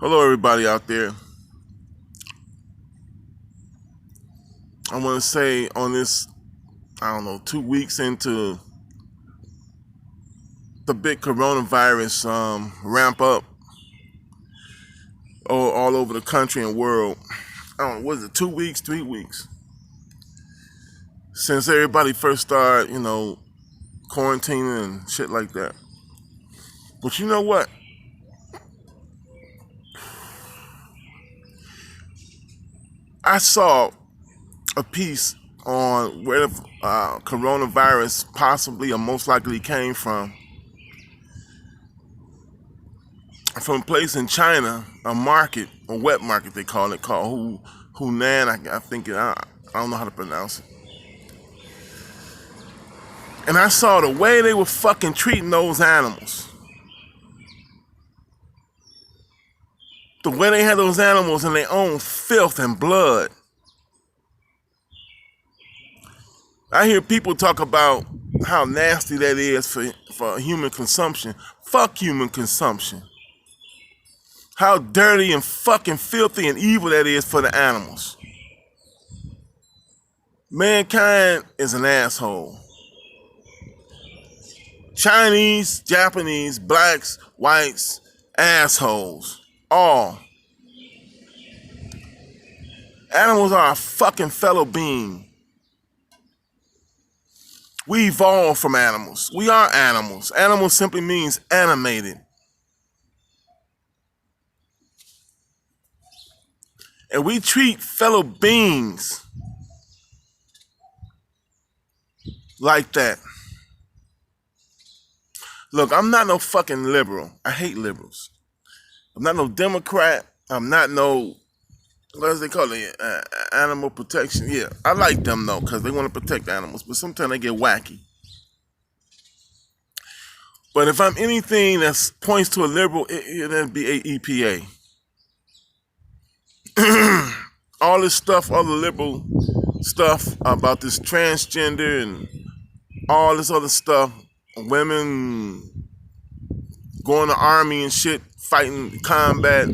Hello, everybody out there. I want to say on this, 2 weeks into the big coronavirus ramp up all over the country and world. I don't know, was it 2 weeks, 3 weeks? Since everybody first started, quarantining and shit like that. But you know what? I saw a piece on where the coronavirus possibly or most likely came from a place in China, a market, a wet market they call it, called Hunan. I think I don't know how to pronounce it. And I saw the way they were fucking treating those animals. The way they had those animals in their own filth and blood. I hear people talk about how nasty that is for human consumption. Fuck human consumption. How dirty and fucking filthy and evil that is for the animals. Mankind is an asshole. Chinese, Japanese, blacks, whites, assholes. All. Animals are a fucking fellow being. We evolved from animals. We are animals. Animal simply means animated. And we treat fellow beings like that. Look, I'm not no fucking liberal. I hate liberals. I'm not no Democrat. I'm not no, what does they call it? Animal protection. Yeah, I like them though, because they want to protect animals, but sometimes they get wacky. But if I'm anything that points to a liberal, it'd be a EPA. All this stuff, all the liberal stuff about this transgender and all this other stuff, women going to army and shit, fighting combat.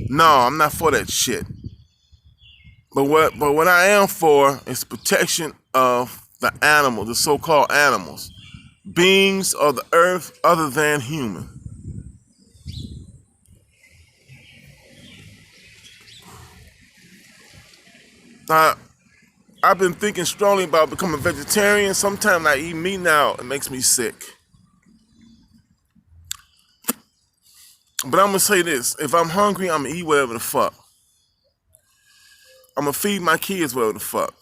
No, I'm not for that shit. But what I am for is protection of the animal, the so-called animals, beings of the earth other than human. I've been thinking strongly about becoming a vegetarian. Sometimes I eat meat now, it makes me sick. But I'm gonna say this: if I'm hungry, I'm gonna eat whatever the fuck. I'm gonna feed my kids whatever the fuck.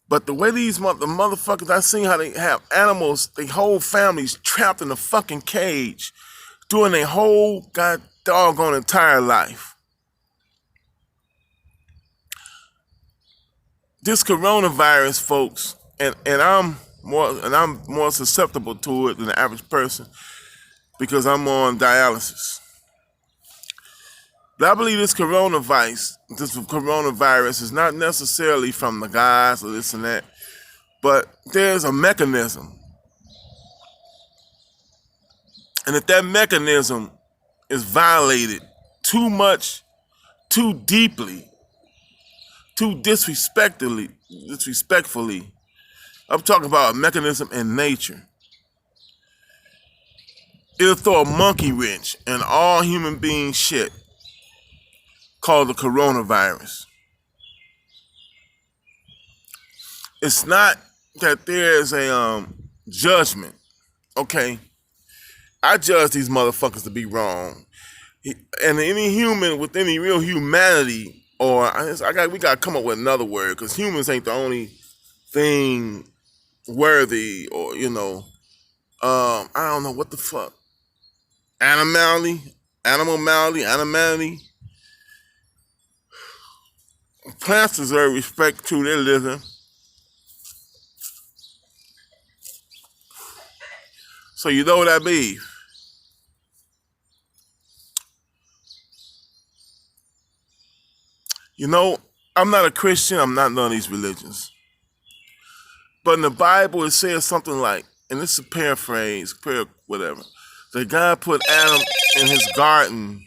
But the way the motherfuckers, I seen how they have animals, they whole families trapped in a fucking cage, during their whole god doggone entire life. This coronavirus, folks, and I'm more susceptible to it than the average person because I'm on dialysis. But I believe this coronavirus is not necessarily from the guys or this and that, but there's a mechanism. And if that mechanism is violated too much, too deeply, too disrespectfully, I'm talking about a mechanism in nature. It'll throw a monkey wrench in all human being shit called the coronavirus. It's not that there's a judgment. Okay, I judge these motherfuckers to be wrong. And any human with any real humanity, or we gotta come up with another word, because humans ain't the only thing worthy, or I don't know what the fuck. Animality. Plants deserve respect to their living. So you know what I mean. I'm not a Christian, I'm not none of these religions. But in the Bible, it says something like, and this is a paraphrase, whatever. that God put Adam in his garden,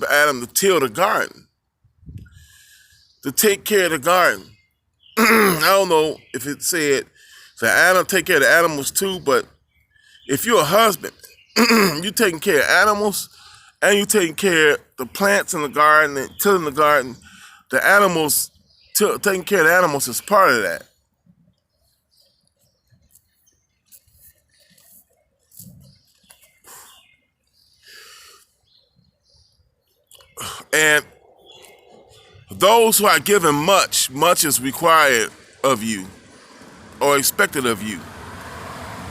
Adam to till the garden, to take care of the garden. I don't know if it said that Adam take care of the animals too, but if you're a husband, you taking care of animals and you taking care of the plants in the garden and tilling the garden. The animals, taking care of the animals is part of that. And those who are given much, much is required of you or expected of you.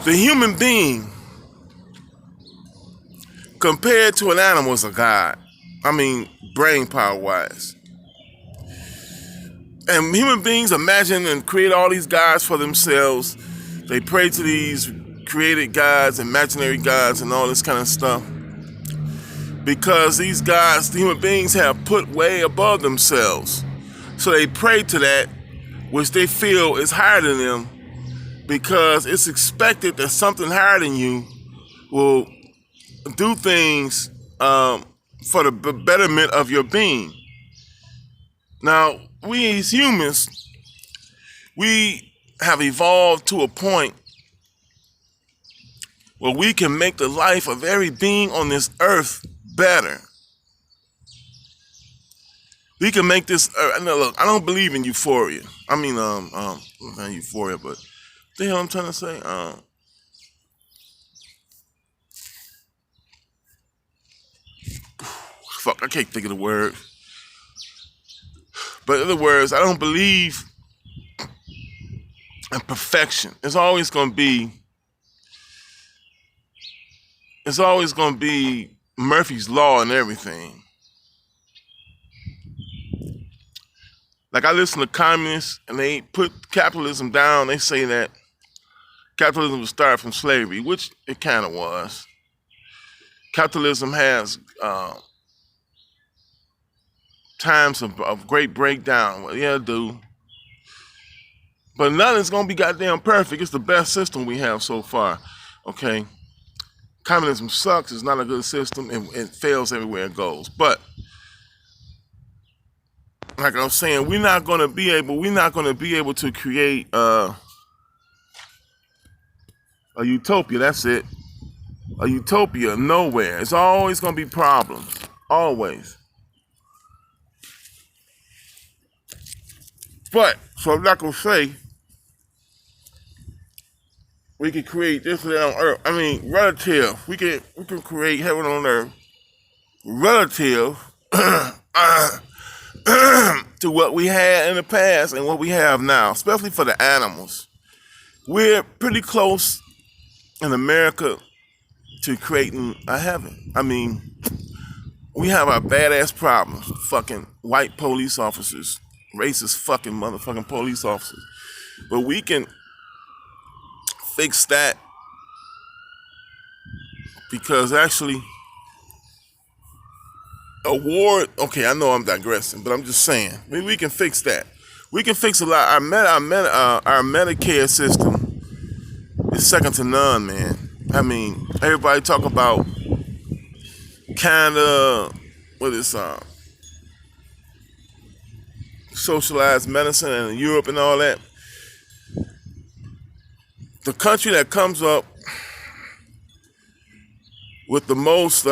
The human being, compared to an animal, is a god. I mean, brain power wise. And human beings imagine and create all these gods for themselves. They pray to these created gods, imaginary gods, and all this kind of stuff. Because these gods, the human beings have put way above themselves. So they pray to that which they feel is higher than them, because it's expected that something higher than you will do things for the betterment of your being. Now, we as humans, we have evolved to a point where we can make the life of every being on this earth better. We can make this. Look, I don't believe in euphoria. I mean, not euphoria, but the hell I'm trying to say. Fuck, I can't think of the word. But in other words, I don't believe in perfection. It's always gonna be Murphy's Law and everything. Like, I listen to communists and they put capitalism down. They say that capitalism was started from slavery, which it kind of was. Capitalism has times of great breakdown. Well, yeah, it do. But nothing's gonna be goddamn perfect. It's the best system we have so far. Okay. Communism sucks. It's not a good system, and it fails everywhere it goes. But like I was saying, we're not gonna be able to create a utopia. That's it. A utopia nowhere. It's always gonna be problems. Always. But so I'm not gonna say we can create this and that on earth. I mean, relative. We can create heaven on earth relative to what we had in the past and what we have now, especially for the animals. We're pretty close in America to creating a heaven. I mean, we have our badass problems. Fucking white police officers, racist fucking motherfucking police officers. But we can fix that, because actually a war, okay, I know I'm digressing, but I'm just saying, we can fix that. We can fix a lot. Our Medicare system is second to none, man. I mean, everybody talk about Canada, what is socialized medicine, and Europe and all that. The country that comes up with the most,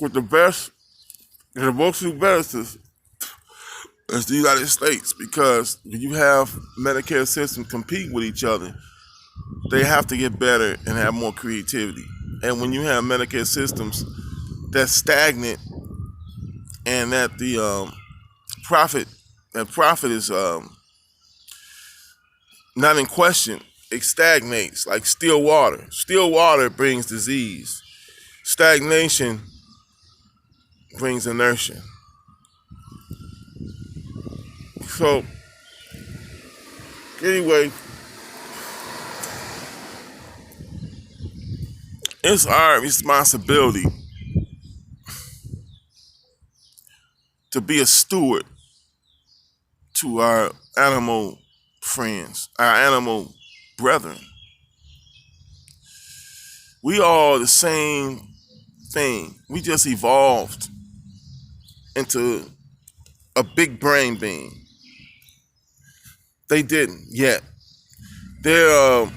with the best, and the most benefits is the United States, because when you have Medicare systems compete with each other, they have to get better and have more creativity. And when you have Medicare systems that's stagnant and that the profit is not in question, it stagnates like still water. Still water brings disease. Stagnation brings inertia. So, anyway, it's our responsibility to be a steward to our animal friends, our animal brethren. We all the same thing. We just evolved into a big brain being. They didn't yet. They're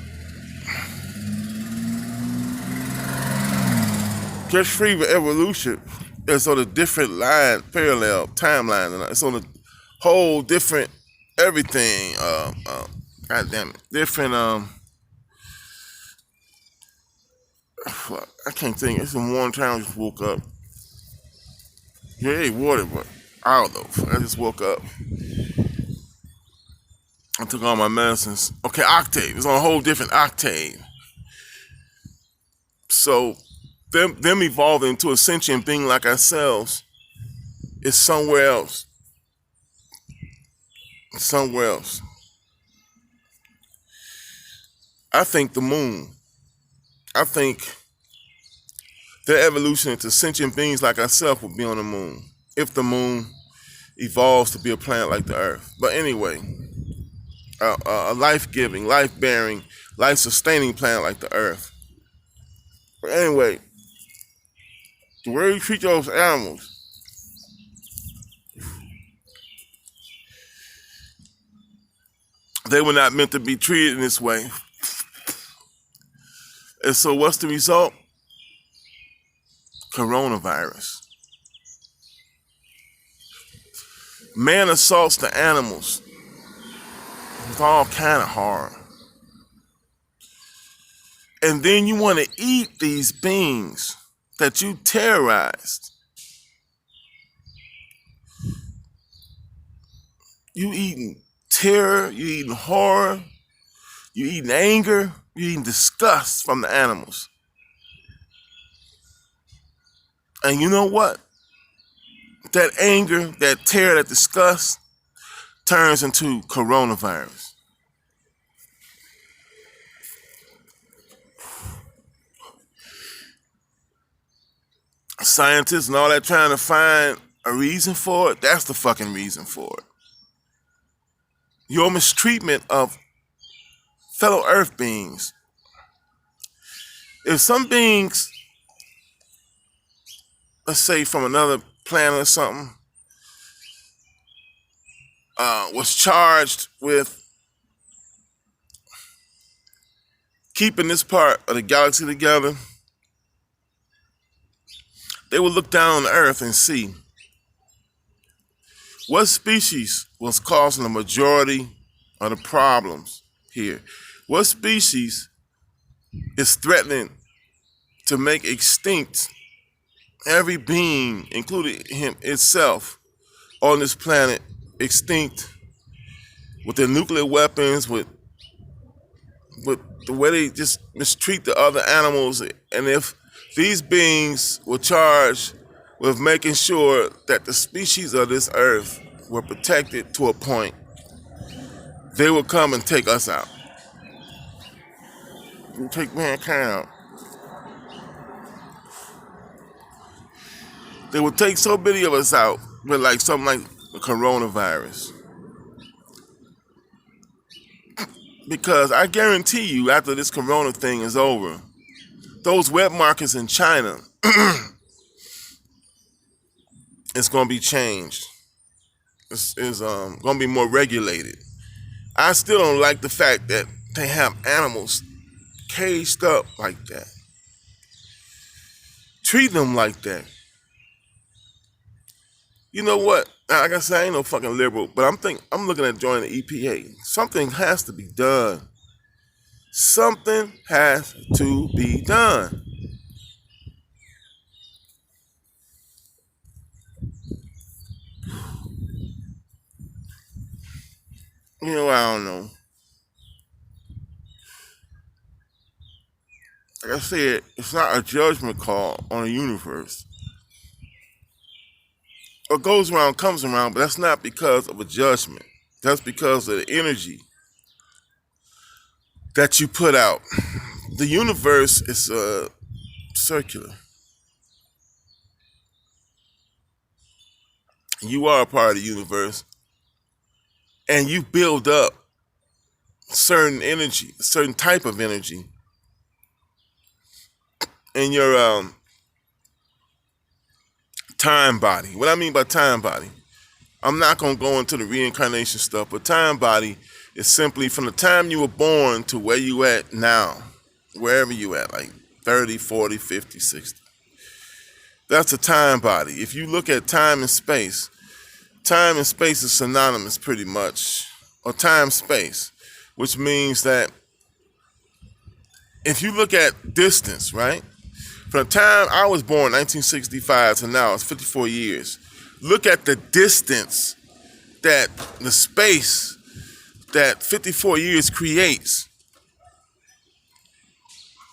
just free with evolution. It's on a different line, parallel timeline, and it's on a whole different everything. God damn it, different. I can't think. It's in one time I just woke up. Yeah, it ain't water, but I don't know. I just woke up. I took all my medicines. Okay, octave. It's on a whole different octave. So them evolving into a sentient being like ourselves is somewhere else. Somewhere else. I think the moon. I think their evolution into sentient beings like ourselves would be on the moon. If the moon evolves to be a planet like the Earth. But anyway, a life-giving, life-bearing, life-sustaining planet like the Earth. But anyway, the way we treat those animals, they were not meant to be treated in this way. And so what's the result? Coronavirus. Man assaults the animals with all kind of horror. And then you want to eat these beings that you terrorized. You eating terror, you eating horror, you eating anger, you eating disgust from the animals. And you know what? That anger, that terror, that disgust turns into coronavirus. Scientists and all that trying to find a reason for it, that's the fucking reason for it. Your mistreatment of fellow earth beings. If some beings, let's say from another planet or something, was charged with keeping this part of the galaxy together, they would look down on the earth and see what species was causing the majority of the problems here. What species is threatening to make extinct every being, including him itself, on this planet, extinct with their nuclear weapons, with the way they just mistreat the other animals. And if these beings were charged with making sure that the species of this earth were protected to a point, they would come and take us out. Take mankind out. They would take so many of us out with like something like the coronavirus. Because I guarantee you, after this corona thing is over, those wet markets in China, it's going to be changed. It's going to be more regulated. I still don't like the fact that they have animals caged up like that. Treat them like that. You know what? Like I said, I ain't no fucking liberal, but I'm looking at joining the EPA. Something has to be done. Something has to be done. You know, I don't know. Like I said, it's not a judgment call on the universe. What goes around comes around, but that's not because of a judgment. That's because of the energy that you put out. The universe is circular. You are a part of the universe, and you build up certain energy, a certain type of energy in your time body. What I mean by time body, I'm not gonna go into the reincarnation stuff, but time body is simply from the time you were born to where you at now, wherever you at, like 30, 40, 50, 60. That's a time body. If you look at time and space is synonymous pretty much, or time-space, which means that if you look at distance, right? From the time I was born, 1965, to now, it's 54 years. Look at the distance that the space that 54 years creates.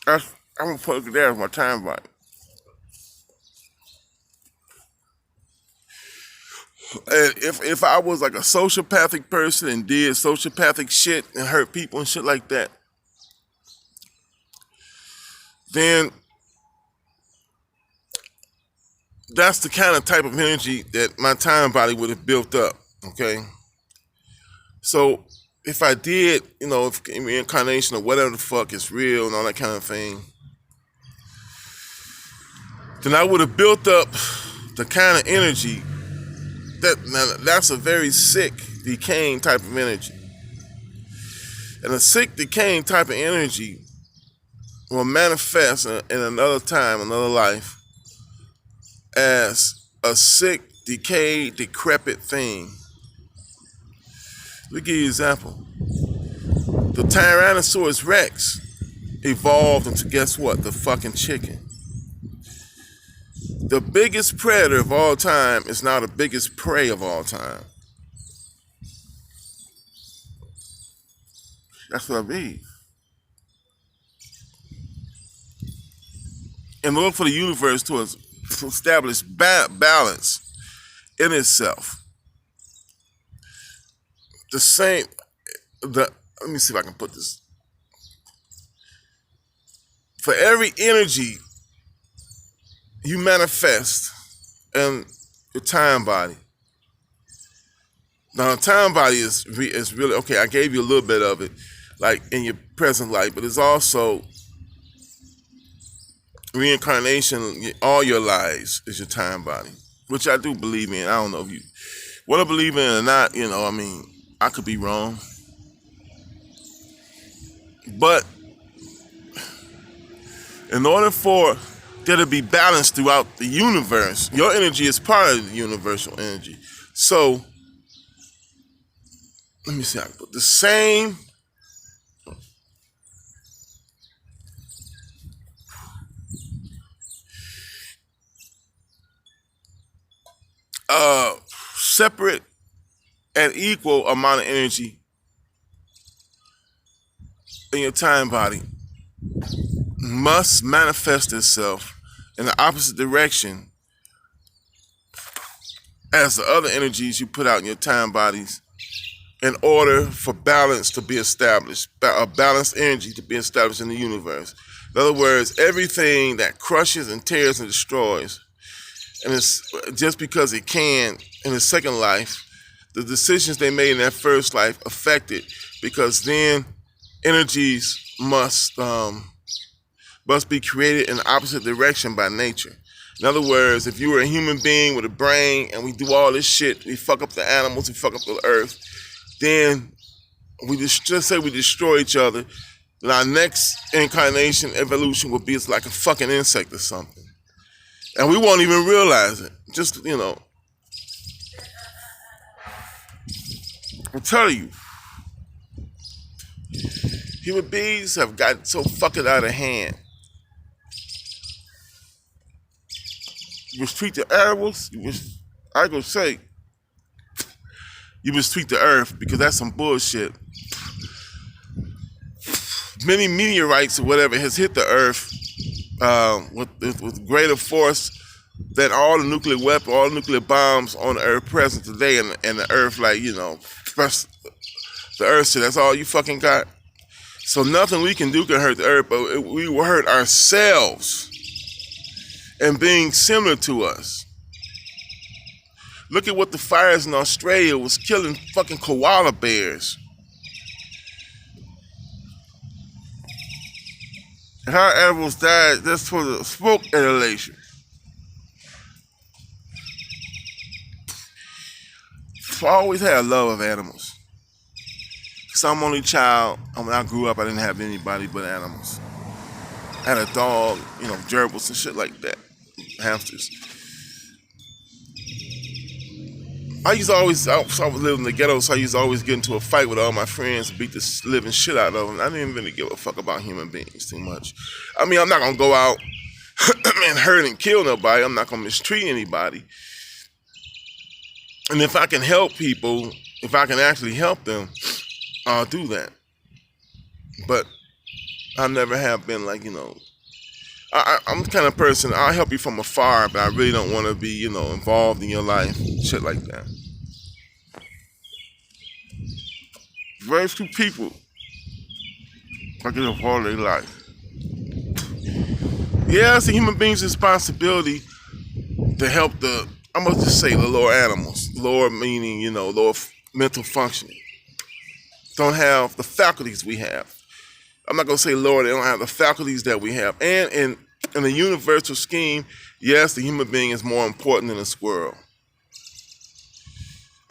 I'm going to put it there as my time body. And if I was like a sociopathic person and did sociopathic shit and hurt people and shit like that, then that's the kind of type of energy that my time body would have built up, okay? So if I did, if reincarnation or whatever the fuck is real and all that kind of thing, then I would have built up the kind of energy that's a very sick, decaying type of energy. And a sick, decaying type of energy will manifest in another time, another life, as a sick, decayed, decrepit thing. Let me give you an example. The Tyrannosaurus Rex evolved into, guess what? The fucking chicken. The biggest predator of all time is now the biggest prey of all time. That's what I mean. In order for the universe to establish balance in itself, let me see if I can put this. For every energy you manifest in your time body. Now, the time body is really, okay, I gave you a little bit of it, like in your present life, but it's also reincarnation. All your lives is your time body, which I do believe in. I don't know if you want to believe in it or not, I could be wrong. But in order for there to be balance throughout the universe, your energy is part of the universal energy. So, let me see, I can put the same separate and equal amount of energy in your time body must manifest itself in the opposite direction as the other energies you put out in your time bodies in order for balance to be established, a balanced energy to be established in the universe. In other words, everything that crushes and tears and destroys, and it's just because it can in the second life, the decisions they made in that first life affect it, because then energies must be created in the opposite direction by nature. In other words, if you were a human being with a brain and we do all this shit, we fuck up the animals, we fuck up the earth, then we just say we destroy each other, then our next incarnation, evolution, will be like a fucking insect or something. And we won't even realize it. Just, I'm telling you, human beings have gotten so fucking out of hand. You mistreat the animals, I gonna say, you mistreat the earth, because that's some bullshit. Many meteorites or whatever has hit the earth with greater force than all the nuclear weapons, all the nuclear bombs on the earth present today, and the earth, the earth said, that's all you fucking got? So nothing we can do can hurt the earth, but we will hurt ourselves and being similar to us. Look at what the fires in Australia was killing fucking koala bears. If our animals died, that's for the smoke inhalation. So I always had a love of animals. Cause I'm only child. When I grew up, I didn't have anybody but animals. I had a dog, gerbils and shit like that, hamsters. I was living in the ghetto, so I used to always get into a fight with all my friends and beat the living shit out of them. I didn't really give a fuck about human beings too much. I mean, I'm not gonna go out and hurt and kill nobody. I'm not gonna mistreat anybody. And if I can help people, if I can actually help them, I'll do that. But I never have been like, I'm the kind of person, I'll help you from afar, but I really don't want to be, involved in your life, shit like that. Very few people I get involved in their life. Yeah, it's a human being's responsibility to help I'm going to just say the lower animals. Lower meaning, lower mental functioning. Don't have the faculties we have. I'm not going to say lower, they don't have the faculties that we have. And in the universal scheme, yes, the human being is more important than a squirrel.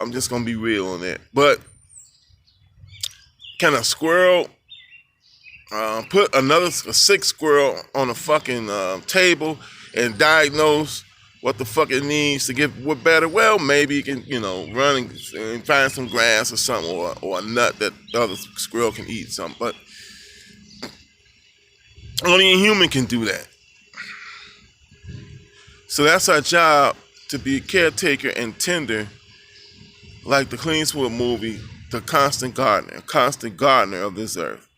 I'm just going to be real on that. But can a squirrel put a sick squirrel on a fucking table and diagnose what the fuck it needs to get better? Well, maybe it can, run and find some grass or something, or a nut that the other squirrel can eat something. But only a human can do that. So that's our job, to be a caretaker and tender, like the Clint Eastwood movie, the constant gardener of this earth.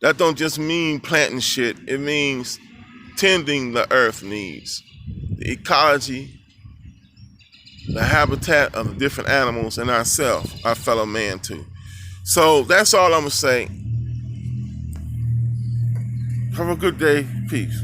That don't just mean planting shit. It means tending the earth needs. The ecology, the habitat of the different animals, and ourselves, our fellow man too. So that's all I'm going to say. Have a good day. Peace.